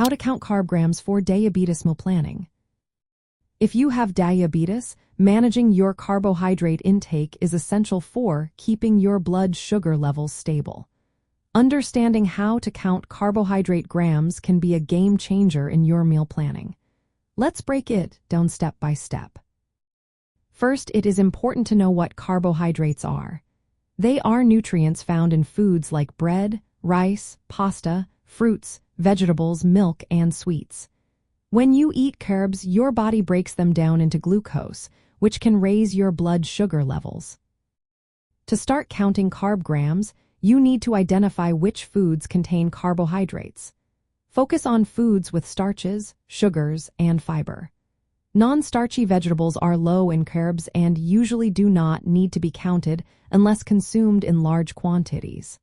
How to count carb grams for diabetes meal planning. If you have diabetes, managing your carbohydrate intake is essential for keeping your blood sugar levels stable. Understanding how to count carbohydrate grams can be a game changer in your meal planning. Let's break it down step by step. First, it is important to know what carbohydrates are. They are nutrients found in foods like bread, rice, pasta, fruits, vegetables, milk, and sweets. When you eat carbs, your body breaks them down into glucose, which can raise your blood sugar levels. To start counting carb grams, you need to identify which foods contain carbohydrates. Focus on foods with starches, sugars, and fiber. Non-starchy vegetables are low in carbs and usually do not need to be counted unless consumed in large quantities.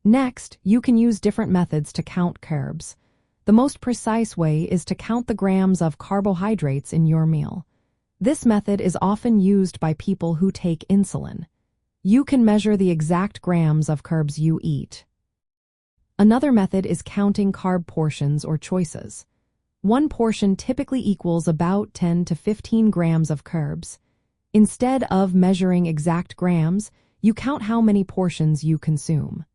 Next, you can use different methods to count carbs. The most precise way is to count the grams of carbohydrates in your meal. This method is often used by people who take insulin. You can measure the exact grams of carbs you eat. Another method is counting carb portions or choices. One portion typically equals about 10 to 15 grams of carbs. Instead of measuring exact grams, you count how many portions you consume.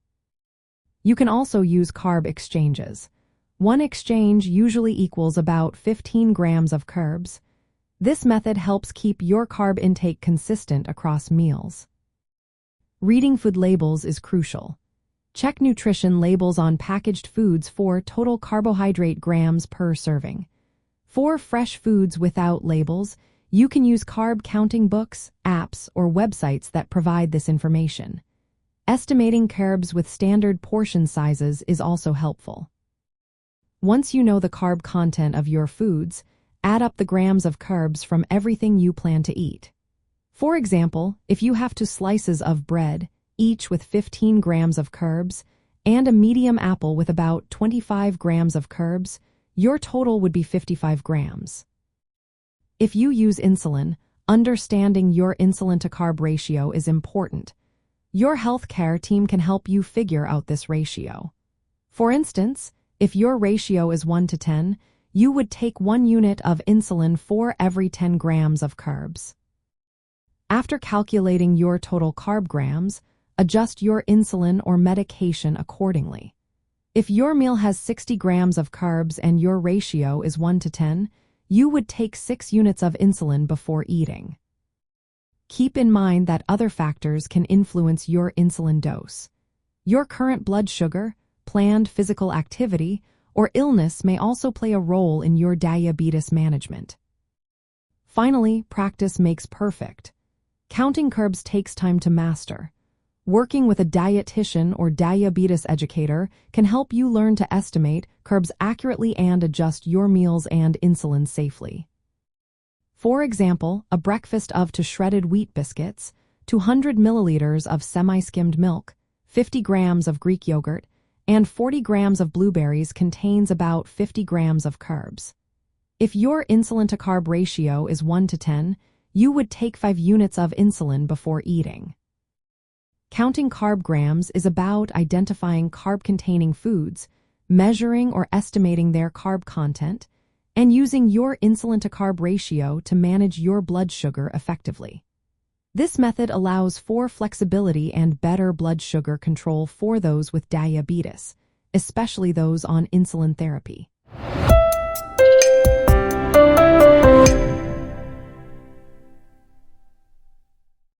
You can also use carb exchanges. One exchange usually equals about 15 grams of carbs. This method helps keep your carb intake consistent across meals. Reading food labels is crucial. Check nutrition labels on packaged foods for total carbohydrate grams per serving. For fresh foods without labels, you can use carb counting books, apps, or websites that provide this information. Estimating carbs with standard portion sizes is also helpful. Once you know the carb content of your foods, add up the grams of carbs from everything you plan to eat. For example, if you have 2 slices of bread, each with 15 grams of carbs, and a medium apple with about 25 grams of carbs, your total would be 55 grams. If you use insulin, understanding your insulin-to-carb ratio is important. Your healthcare team can help you figure out this ratio. For instance, if your ratio is 1 to 10, you would take 1 unit of insulin for every 10 grams of carbs. After calculating your total carb grams, adjust your insulin or medication accordingly. If your meal has 60 grams of carbs and your ratio is 1 to 10, you would take 6 units of insulin before eating. Keep in mind that other factors can influence your insulin dose. Your current blood sugar, planned physical activity, or illness may also play a role in your diabetes management. Finally, practice makes perfect. Counting carbs takes time to master. Working with a dietitian or diabetes educator can help you learn to estimate carbs accurately and adjust your meals and insulin safely. For example, a breakfast of 2 shredded wheat biscuits, 200 milliliters of semi-skimmed milk, 50 grams of Greek yogurt, and 40 grams of blueberries contains about 50 grams of carbs. If your insulin-to-carb ratio is 1 to 10, you would take 5 units of insulin before eating. Counting carb grams is about identifying carb-containing foods, measuring or estimating their carb content, and using your insulin-to-carb ratio to manage your blood sugar effectively. This method allows for flexibility and better blood sugar control for those with diabetes, especially those on insulin therapy.